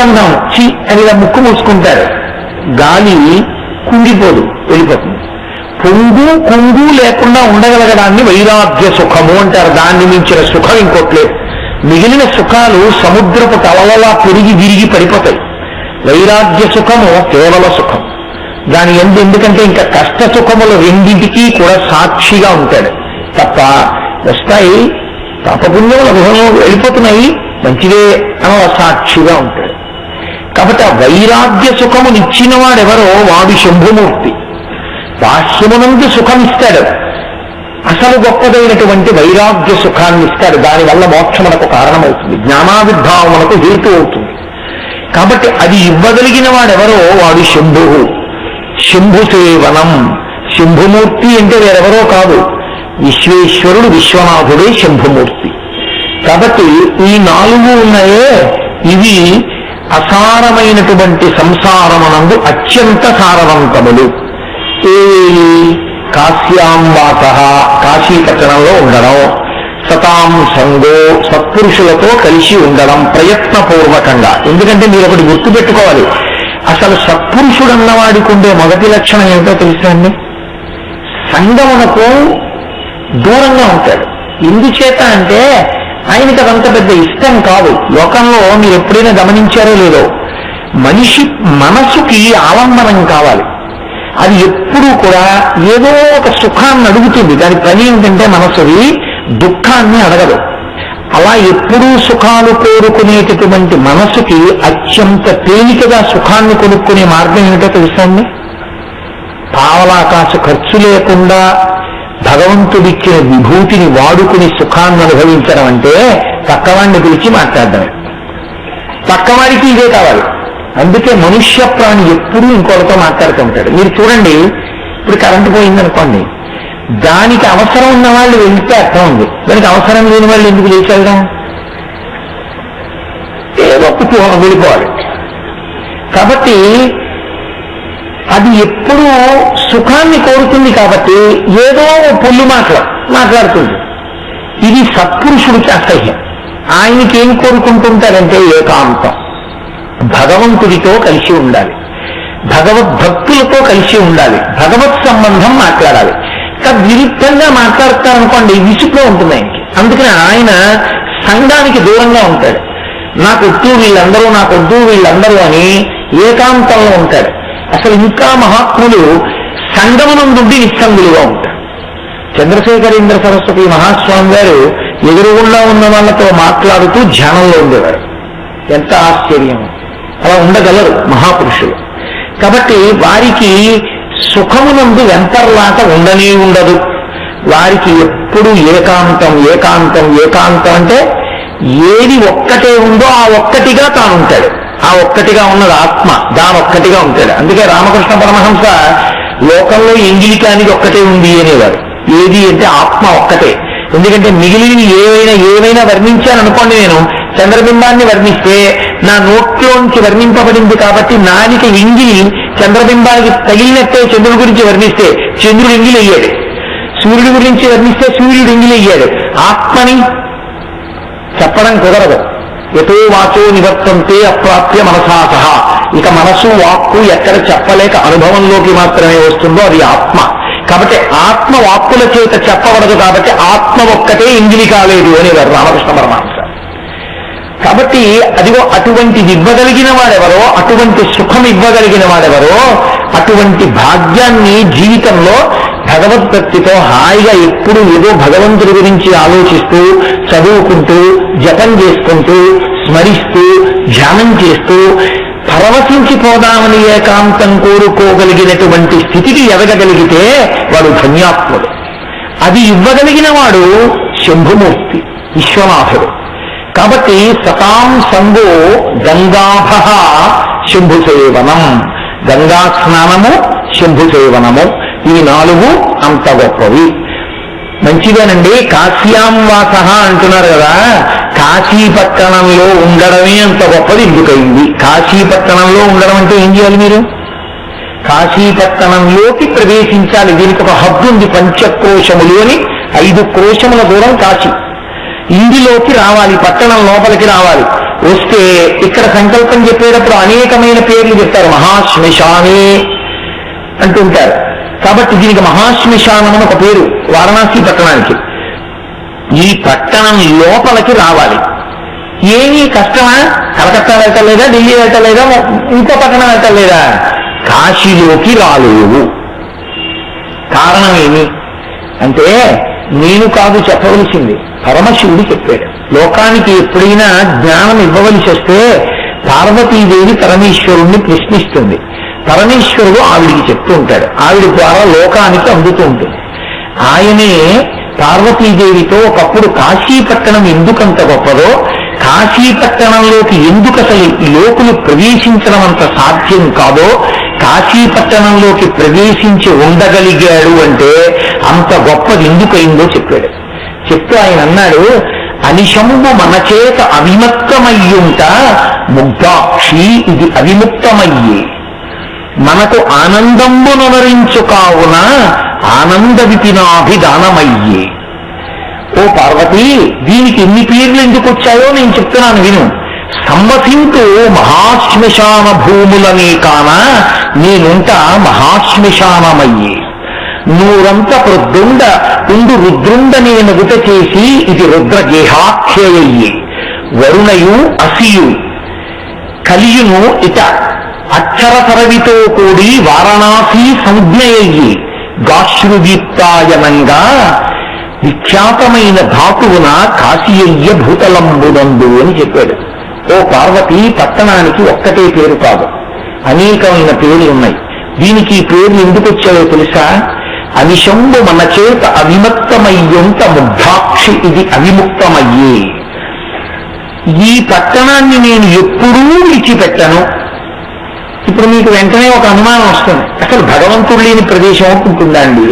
గంధం చి అని ఇలా ముక్కు మూసుకుంటారు, గాలి కుంగిపోదు, వెళ్ళిపోతుంది. పొంగు కుంగు లేకుండా ఉండగలగడాన్ని వైరాగ్య సుఖము అంటారు. దాన్ని మించిన సుఖం ఇంకోట్లేదు. మిగిలిన సుఖాలు సముద్రపు తలవలా పెరిగి విరిగి పడిపోతాయి. వైరాగ్య సుఖము కేవల సుఖం. దాని ఎందుకంటే ఇంకా కష్ట సుఖములు రెండింటికి కూడా సాక్షిగా ఉంటాడు తప్ప, వస్తాయి పాపపుణ్యములు అనుభవం వెళ్ళిపోతున్నాయి, మంచిదే అని సాక్షిగా ఉంటాడు. కాబట్టి ఆ వైరాగ్య సుఖమునిచ్చిన వాడెవరో వాడు శంభుమూర్తి. బాహ్యమునందు సుఖమిస్తాడు, అసలు గొప్పదైనటువంటి వైరాగ్య సుఖాన్ని ఇస్తాడు. దానివల్ల మోక్షమునకు కారణమవుతుంది, జ్ఞానావిర్భావమునకు హేతు అవుతుంది. కాబట్టి అది ఇవ్వగలిగిన వాడెవరో వాడు శంభువు. శంభు సేవనం, శంభుమూర్తి అంటే వేరెవరో కాదు, విశ్వేశ్వరుడు విశ్వనాథుడే శంభుమూర్తి. కాబట్టి ఈ నాలుగు ఉన్నాయే, ఇవి అసారమైనటువంటి సంసారమునందు అత్యంత సారవంతములు. ఏ కాశ్యాంవాత, కాశీపట్టణంలో ఉండడం, సతాం సంగో, సత్పురుషులతో కలిసి ఉండడం ప్రయత్నపూర్వకంగా. ఎందుకంటే మీరు ఒకటి గుర్తుపెట్టుకోవాలి, అసలు సత్పురుషుడు అన్నవాడికి ఉండే మొదటి లక్షణం ఏమిటో తెలుసా అండి? సంగమునకు దూరంగా ఉంటాడు. ఎందుచేత అంటే ఆయనకి అదంత పెద్ద ఇష్టం కాదు. లోకంలో మీరు ఎప్పుడైనా గమనించారో లేదో, మనిషి మనసుకి ఆలంబనం కావాలి. అది ఎప్పుడూ కూడా ఏదో ఒక సుఖాన్ని అడుగుతుంది. దాని పని ఏంటంటే మనసుది దుఃఖాన్ని అడగదు. అలా ఎప్పుడూ సుఖాలు కోరుకునేటటువంటి మనసుకి అత్యంత తేలికగా సుఖాన్ని కొనుక్కునే మార్గం ఏమిటో తెలుసండి? పావలాకాశ ఖర్చు లేకుండా భగవంతుడిచ్చిన విభూతిని వాడుకుని సుఖాన్ని అనుభవించడం అంటే పక్కవాడిని పిలిచి మాట్లాడడమే. పక్కవాడికి ఇదే కావాలి. అందుకే మనుష్య ప్రాణి ఎప్పుడూ ఇంకోటితో మాట్లాడుతూ ఉంటాడు. మీరు చూడండి, ఇప్పుడు కరెంటు పోయిందనుకోండి, దానికి అవసరం ఉన్న వాళ్ళు వెళ్తే అర్థం ఉంది, దానికి అవసరం లేని వాళ్ళు ఎందుకు లేచారుగా? ఏదో వెళ్ళిపోవాలి. కాబట్టి అది ఎప్పుడూ సుఖాన్ని కోరుతుంది. కాబట్టి ఏదో పొల్లు మాట్లాడుతుంది. ఇది సత్పురుషుడికి అసహ్యం. ఆయనకి ఏం కోరుకుంటుంటారంటే ఏకాంతం, భగవంతుడితో కలిసి ఉండాలి, భగవద్భక్తులతో కలిసి ఉండాలి, భగవత్ సంబంధం మాట్లాడాలి. విరుద్ధంగా మాట్లాడతారనుకోండి, విసుగ్గా ఉంటుంది ఆయనకి. అందుకని ఆయన సంఘానికి దూరంగా ఉంటాడు. నాకొద్దు వీళ్ళందరూ, నాకొద్దు వీళ్ళందరూ అని ఏకాంతంలో ఉంటాడు. అసలు ఇంకా మహాత్ములు సంగమనందుండి నిస్సంగులుగా ఉంటారు. చంద్రశేఖరేంద్ర సరస్వతి మహాస్వామి గారు ఎదురుగుండా ఉన్న వాళ్ళతో మాట్లాడుతూ ధ్యానంలో ఉండేవారు. ఎంత ఆశ్చర్యం! అలా ఉండగలరు మహాపురుషులు. కాబట్టి వారికి సుఖమునందు వెంపర్లాట ఉండనే ఉండదు. వారికి ఎప్పుడు ఏకాంతం ఏకాంతం ఏకాంతం. అంటే ఏది ఒక్కటే ఉందో ఆ ఒక్కటిగా తాను ఉంటాడు. ఆ ఒక్కటిగా ఉన్నది ఆత్మ, దానొక్కటిగా ఉంటాడు. అందుకే రామకృష్ణ పరమహంస లోకంలో ఎంగిలికానికి ఒక్కటే ఉంది అనేవారు. ఏది అంటే ఆత్మ ఒక్కటే. ఎందుకంటే మిగిలిన ఏవైనా వర్ణించాననుకోండి, నేను చంద్రబింబాన్ని వర్ణిస్తే నా నోట్లోంచి వర్ణింపబడింది కాబట్టి నాలిక ఎంగిలి చంద్రబింబానికి తగిలినట్టే చంద్రుడి గురించి వర్ణిస్తే చంద్రుడు ఎంగిలి అయ్యాడు, సూర్యుడి గురించి వర్ణిస్తే సూర్యుడు ఎంగిలి అయ్యాడు. ఆత్మని చెప్పడం కుదరదు. ఎటో వాచో నివర్తంతే అప్రాప్య మనసా సహా. ఇక మనసు వాక్కు ఎక్కడ చెప్పలేక అనుభవంలోకి మాత్రమే వస్తుందో అది ఆత్మ. కాబట్టి ఆత్మ వాక్కుల చేత చెప్పబడదు. కాబట్టి ఆత్మ ఒక్కటే ఎంగిలి కాలేదు అనేవారు రామకృష్ణ పరమహంస. కాబట్టి అదిగో అటువంటిది ఇవ్వగలిగిన వాడెవరో, అటువంటి సుఖం ఇవ్వగలిగిన వాడెవరో, అటువంటి భాగ్యాన్ని జీవితంలో భగవద్భక్తితో హాయిగా ఎప్పుడు ఏదో భగవంతుడి గురించి ఆలోచిస్తూ, చదువుకుంటూ, జపం చేసుకుంటూ, స్మరిస్తూ, ధ్యానం చేస్తూ పరవశించిపోదామని ఏకాంతం కోరుకోగలిగినటువంటి స్థితికి ఎదగగలిగితే వాడు ధన్యాత్ముడు. అది ఇవ్వగలిగిన వాడు శంభుమూర్తి, విశ్వనాథుడు. కాబట్టి సతాం సంగో గంగాభ శంభు సేవనం, గంగా స్నానము, శంభు సేవనము, ఈ నాలుగు అంత గొప్పవి. మంచిదేనండి. కాశ్యాంవాస అంటున్నారు కదా, కాశీపట్టణంలో ఉండడమే అంత గొప్పది ఎందుకయింది? కాశీపట్టణంలో ఉండడం అంటే ఏం చేయాలి? మీరు కాశీపట్టణంలోకి ప్రవేశించాలి. దీనికి ఒక హద్దు ఉంది. పంచక్రోశములు అని 5 క్రోశముల దూరం కాశీ. ఇందులోకి రావాలి, పట్టణం లోపలికి రావాలి. వస్తే ఇక్కడ సంకల్పం చెప్పేటప్పుడు అనేకమైన పేర్లు చెప్తారు. మహాశ్మశానే అంటుంటారు. కాబట్టి దీనికి మహాశ్మశానం అని ఒక పేరు వారణాసి పట్టణానికి. ఈ పట్టణం లోపలికి రావాలి. ఏమీ కష్టమా? కలకత్తా వెళ్ళటం లేదా, ఢిల్లీ వెళ్ళటం లేదా, ఇంకో పట్టణం వెళ్ళటం లేదా? కాశీలోకి రాలేవు. కారణం ఏమి అంటే నేను కాదు చెప్పవలసింది, పరమశివుడు చెప్పాడు. లోకానికి ఎప్పుడైనా జ్ఞానం ఇవ్వవలసి వస్తే పార్వతీదేవి పరమేశ్వరుణ్ణి ప్రశ్నిస్తుంది. పరమేశ్వరుడు ఆవిడికి చెప్తూ ఉంటాడు. ఆవిడ ద్వారా లోకానికి అందుతూ ఉంటుంది. ఆయనే పార్వతీదేవితో ఒకప్పుడు కాశీపట్టణం ఎందుకంత గొప్పదో, కాశీపట్టణంలోకి ఎందుకు అసలు లోకులు ప్రవేశించడం అంత సాధ్యం కాదో, కాశీపట్టణంలోకి ప్రవేశించి ఉండగలిగాడు అంటే అంత గొప్పది ఎందుకైందో చెప్పాడు. చెప్తూ ఆయన అన్నాడు, అనిశంబు మన చేత అవిముక్తమయ్యుంట ముగ్ధాక్షి ఇది అవిముక్తమయ్యే, మనకు ఆనందంబునరించు కావున ఆనంద విపినాభిదానమయ్యే. ఓ పార్వతి, దీనికి ఎన్ని పేర్లు ఎందుకు వచ్చాయో నేను చెప్తున్నాను విను. సంవసింతు మహాశ్మశాన భూములనే కాన నేనుంట మహాశ్మశానమయ్యే, నూరంత ప్రొద్దుండ ఉండు రుద్రుండ నేనగుట చేసి ఇది రుద్రగేహాఖ్యయ్యే, వరుణయు అసియు కలియును ఇట అక్షరసరవితో కూడి వారణాసి సంజ్ఞయ్యి, గాశ్రుదీప్తాయనంగా విఖ్యాతమైన ధాతువున కాశీయ్య భూతలంబునందు అని చెప్పాడు. ఓ పార్వతి, పట్టణానికి ఒక్కటే పేరు కాదు, అనేకమైన పేర్లు ఉన్నాయి. దీనికి ఈ పేర్లు ఎందుకు వచ్చాయో తెలుసా? అనిశంబు మన చేత అవిముక్తమయ్యంత ముగ్ధాక్షి ఇది అవిముక్తమయ్యే. ఈ పట్టణాన్ని నేను ఎప్పుడూ విడిచిపెట్టను. ఇప్పుడు మీకు వెంటనే ఒక అనుమానం వస్తుంది, అసలు భగవంతుడు లేని ప్రదేశం ఉంటుందా అండి?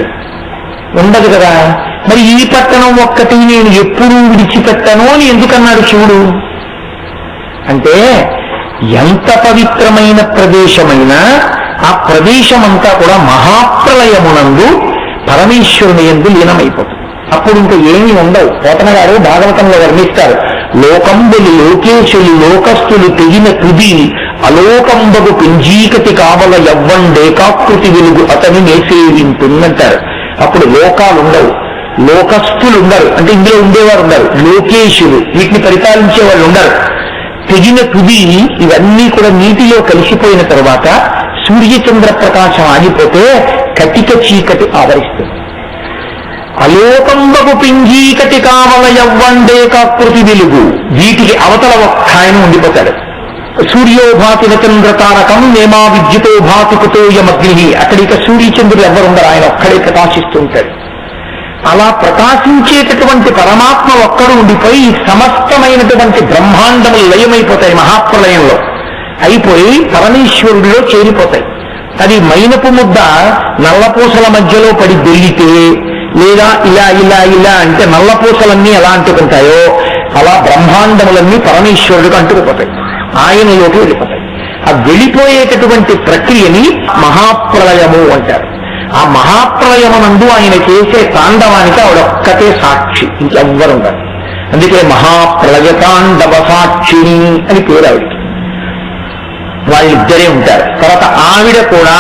ఉండదు కదా. మరి ఈ పట్టణం ఒక్కటి నేను ఎప్పుడూ విడిచిపెట్టను అని ఎందుకన్నాడు శివుడు? అంటే ఎంత పవిత్రమైన ప్రదేశమైనా ఆ ప్రదేశమంతా కూడా మహాప్రళయమునందు పరమేశ్వరుని యందు లీనమైపోతుంది. అప్పుడు ఇంకా ఏమీ ఉండవు. పోతన గారు భాగవతంలో వర్ణిస్తారు, లోకంబులు లోకేశులు లోకస్తులు తెగిన తుది అలోకంబగు పింజీకటి కావల యవ్వండేకాకృతి వెలుగు అతని నేసేవింటుందంటారు. అప్పుడు లోకాలు ఉండవు, లోకస్తులు ఉండరు, అంటే ఇందులో ఉండేవారు ఉండరు, లోకేశులు వీటిని పరిపాలించే వాళ్ళు ఉండరు. తెగిన తుది ఇవన్నీ కూడా నీటిలో కలిసిపోయిన తర్వాత సూర్యచంద్ర ప్రకాశం ఆగిపోతే కటిక చీకటి ఆవరిస్తుంది. అలోకంబగు పింజీకటి కావల యవ్వండేకాకృతి వెలుగు, వీటికి అవతల ఒక్క ఆయన ఉండిపోతాడు. సూర్యోభాతి చంద్ర తారకం నేమా విద్యుతో భాతి కుతోయమగ్ని, అక్కడిక సూర్యచంద్రుడు ఎవరుండరు, ఆయన ఒక్కడే ప్రకాశిస్తూ ఉంటాడు. అలా ప్రకాశించేటటువంటి పరమాత్మ ఒక్కడు ఉండిపోయి సమస్తమైనటువంటి బ్రహ్మాండములు లయమైపోతాయి. మహాప్రలయంలో అయిపోయి పరమేశ్వరుడిలో చేరిపోతాయి. అది మైనపు ముద్ద నల్లపూసల మధ్యలో పడి దొల్లితే, లేదా ఇలా ఇలా ఇలా అంటే నల్లపూసలన్నీ ఎలా అంటుకుంటాయో అలా బ్రహ్మాండములన్నీ పరమేశ్వరుడికి అంటుకుపోతాయి, ఆయనలోకి వెళ్ళిపోతాయి. ఆ వెళ్ళిపోయేటటువంటి ప్రక్రియని మహాప్రలయము అంటారు. ఆ మహాప్రలయమునందు ఆయన చేసే తాండవానికి ఆవిడొక్కటే సాక్షి, ఇంకెవ్వరు ఉంటారు. అందుకే మహాప్రలయ తాండవ సాక్షిని అని పేరు ఆవిడికి. వాళ్ళిద్దరే ఉంటారు. తర్వాత ఆవిడ కూడా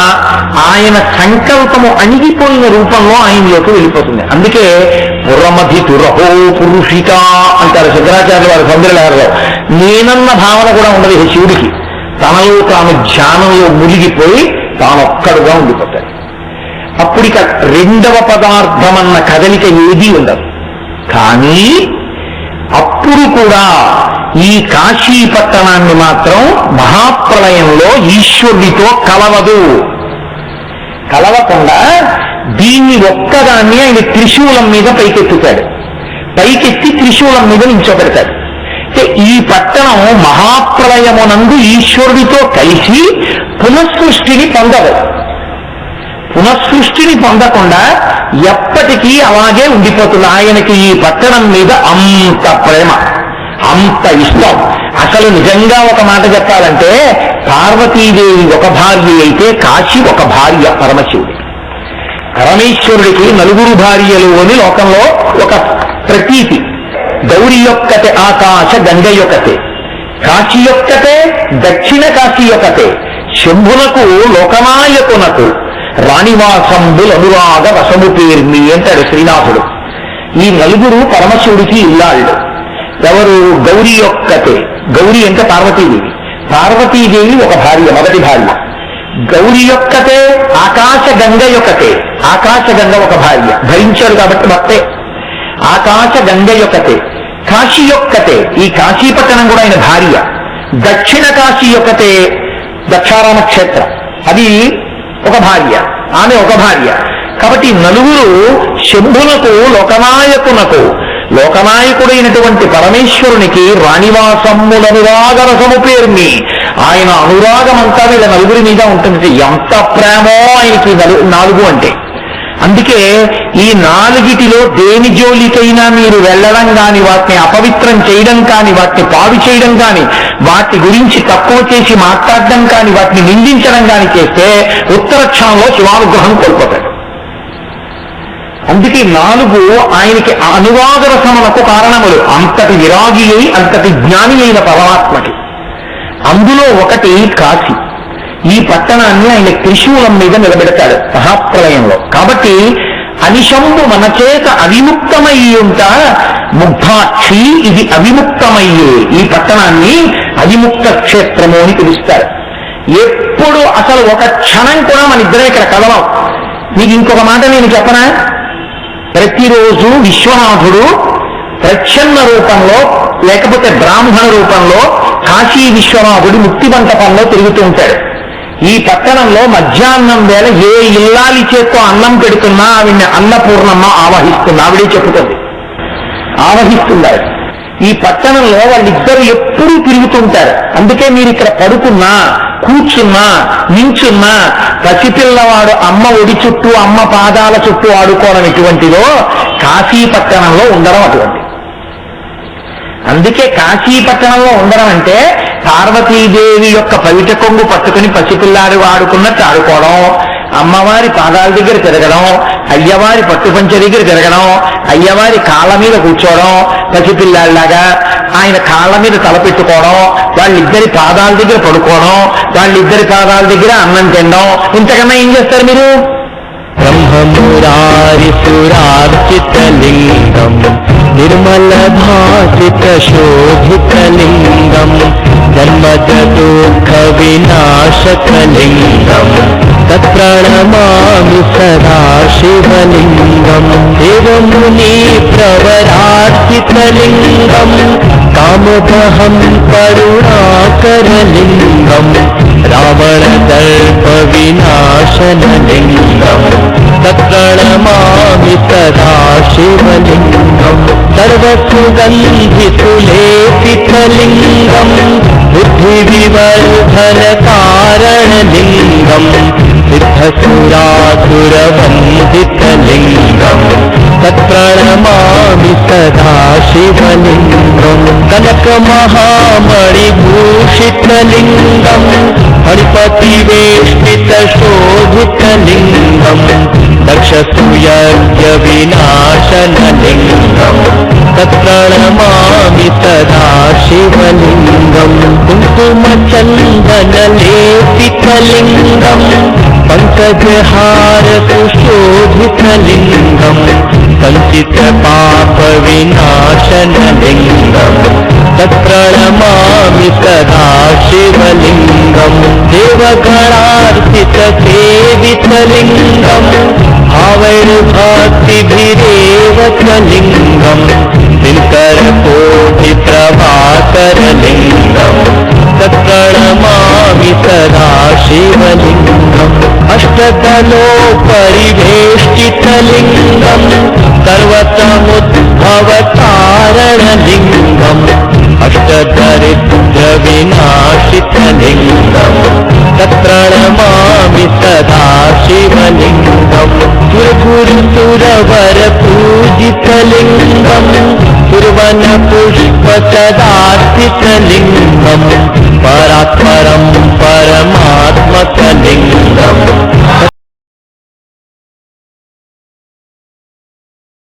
ఆయన సంకల్పము అణిగిపోయిన రూపంలో ఆయనలోకి వెళ్ళిపోతుంది. అందుకే పురమధి తురహో పురుషిక అంటారు శంకరాచార్యుల వారి సౌందర్యలహరిలో. నేనన్న భావన కూడా ఉండదు శివుడికి. తనలో తాను ధ్యానంలో మునిగిపోయి తానొక్కడుగా ఉండిపోతాడు. అప్పుడిక రెండవ పదార్థమన్న కదలిక ఏదీ ఉండదు. కానీ అప్పుడు కూడా ఈ కాశీ పట్టణాన్ని మాత్రం మహాప్రళయంలో ఈశ్వరుడితో కలవదు. కలవకుండా దీన్ని ఒక్కదాన్ని ఆయన త్రిశూలం మీద పైకెత్తుతాడు. పైకెత్తి త్రిశూలం మీద నిల్చోబెడతాడు. అంటే ఈ పట్టణం మహాప్రళయమునందు ఈశ్వరుడితో కలిసి పునఃసృష్టిని పొందదు. పునఃసృష్టిని పొందకుండా ఎప్పటికీ అలాగే ఉండిపోతుంది. ఆయనకి ఈ పట్టణం మీద అంత ప్రేమ, అంత ఇష్టం. అసలు నిజంగా ఒక మాట చెప్పాలంటే పార్వతీదేవి ఒక భార్య అయితే కాశీ ఒక భార్య పరమశివుడి. పరమేశ్వరుడికి నలుగురు భార్యలు అని లోకంలో ఒక ప్రతీతి. గౌరి యొక్కతే ఆకాశ, గంగ యొక్కతే. కాశీ యొక్కతే దక్షిణ కాశీ యొక్కతే శంభునకు లోకనాయకునకు రాణివాసంబులనురాగ వసము పేర్మి అంటాడు శ్రీనాథుడు. ఈ నలుగురు పరమశివుడికి ఇల్లాళ్ళు. ఎవరు? గౌరీ యొక్కతే. గౌరీ అంటే పార్వతీదేవి. పార్వతీదేవి ఒక భార్య, మొదటి భార్య. గౌరీ యొక్కతే ఆకాశగంగ యొక్కతే. ఆకాశగంగ ఒక భార్య, భరించాడు కాబట్టి భర్తే. ఆకాశగంగ యొక్కతే. కాశీ యొక్కతే, ఈ కాశీపట్టణం కూడా ఆయన భార్య. దక్షిణ కాశీ యొక్కతే దక్షారామ క్షేత్రం, అది ఒక భార్య, ఆమె ఒక భార్య. కాబట్టి నలుగురు శంభునకు లోకనాయకునకు, లోకనాయకుడైనటువంటి పరమేశ్వరునికి రాణివాసమ్ములనురాగ రసము పేర్మి, ఆయన అనురాగం అంతా వీళ్ళ నలుగురి మీద ఉంటుంది. ఎంత ప్రేమో ఆయనకి నాలుగు అంటే. అందుకే ఈ నాలుగిటిలో దేని జోలికైనా మీరు వెళ్ళడం కాని, వాటిని అపవిత్రం చేయడం కాని, వాటిని పాడు చేయడం కాని, వాటి గురించి తక్కువ చేసి మాట్లాడడం కాని, వాటిని నిందించడం కాని చేస్తే ఉత్తర క్షణంలో శివానుగ్రహం కోల్పోతాడు. అందుకే నాలుగు ఆయనకి అనురాగ రసములకు కారణములు. అంతటి విరాగి అయి అంతటి జ్ఞాని అయిన పరమాత్మకి. అందులో ఒకటి కాశీ. ఈ పట్టణాన్ని ఆయన త్రిశూలం మీద నిలబెడతాడు మహాప్రలయంలో. కాబట్టి అనిశంబు మన చేత అవిముక్తమయ్యుంట ముగ్ధాక్షి, ఇది అవిముక్తమయ్యే ఈ పట్టణాన్ని అవిముక్త క్షేత్రము అని పిలుస్తారు. ఎప్పుడు అసలు ఒక క్షణం కూడా మన ఇద్దరం ఇక్కడ కలవం. మీకు ఇంకొక మాట నేను చెప్పనా? ప్రతిరోజు విశ్వనాథుడు ప్రచ్ఛన్న రూపంలో లేకపోతే బ్రాహ్మణ రూపంలో కాశీ విశ్వనాథుడు ముక్తి మంటపంలో తిరుగుతూ ఉంటాడు. ఈ పట్టణంలో మధ్యాహ్నం వేళ ఏ ఇల్లాలి చేత్తో అన్నం పెడుతున్నా ఆవిడ్ని అన్నపూర్ణమ్మ ఆవహిస్తుంది. ఆవిడే చెప్పుతుంది, ఆవహిస్తున్నారు. ఈ పట్టణంలో వాళ్ళిద్దరు ఎప్పుడూ తిరుగుతుంటారు. అందుకే మీరు ఇక్కడ పడుకున్నా, కూర్చున్నా, నించున్నా పసిపిల్లవాడు అమ్మ ఒడి చుట్టూ, అమ్మ పాదాల చుట్టూ ఆడుకోవడం ఎటువంటిదో కాశీ పట్టణంలో ఉండడం అటువంటి. అందుకే కాశీ పట్టణంలో ఉండడం అంటే పార్వతీదేవి యొక్క పవిట కొంగు పట్టుకుని పసిపిల్లాడు ఆడుకున్నట్టు ఆడుకోవడం, అమ్మవారి పాదాల దగ్గర తిరగడం, అయ్యవారి పట్టుపంచ దగ్గర తిరగడం, అయ్యవారి కాళ్ళ మీద కూర్చోవడం పసిపిల్లాడిలాగా, ఆయన కాళ్ళ మీద తలపెట్టుకోవడం, వాళ్ళిద్దరి పాదాల దగ్గర పడుకోవడం, వాళ్ళిద్దరి పాదాల దగ్గర అన్నం తినడం. ఇంతకన్నా ఏం చేస్తారు మీరు? బ్రహ్మమురారిసురార్చితలింగం నిర్మల భాసిత శోభితలింగం జన్మజ దుఃఖ వినాశకలింగం తత్ప్రణమామి సదా శివలింగం దేవముని ప్రవరార్చితలింగం కామదహం కరుణాకరలింగం రావణదర్ప వినాశనలింగం తత్ప్రణమామి సదా శివలింగం సర్వసుగంధితులేపితలింగం బుద్ధివివర్ధన కారణలింగం సిద్ధసురాసురవందితలింగం తత్ప్రణమామి సదా శివలింగం కనకమహామణిభూషితలింగం హరిపతివేష్టిత శోభితలింగం దక్షసూయజ్ఞ వినాశనలింగం తత్ప్రణమామి సదా శివలింగం కుంకుమచందనలేపితలింగం పంకజహార సుశోభితలింగం సంచిత పాప వినాశనలింగం తత్ప్రణమామి సదా శివలింగం దేవగణార్పిత సేవితలింగం భావైర్భక్తిభిరేవతలింగం దినకరకోటి ప్రభాకరలింగం తత్ప్రణమామి సదా శివలింగం అష్టదలోపరివేష్టితలింగం సర్వతముద్భవకారణలింగం అష్టదరిద్ర వినాశితలింగం తత్ప్రణమామి సదా శివలింగం సురగురుసురవర పూజితలింగం సురవన పుష్ప సదార్పితలింగం పరాత్పరం పరమాత్మకలింగం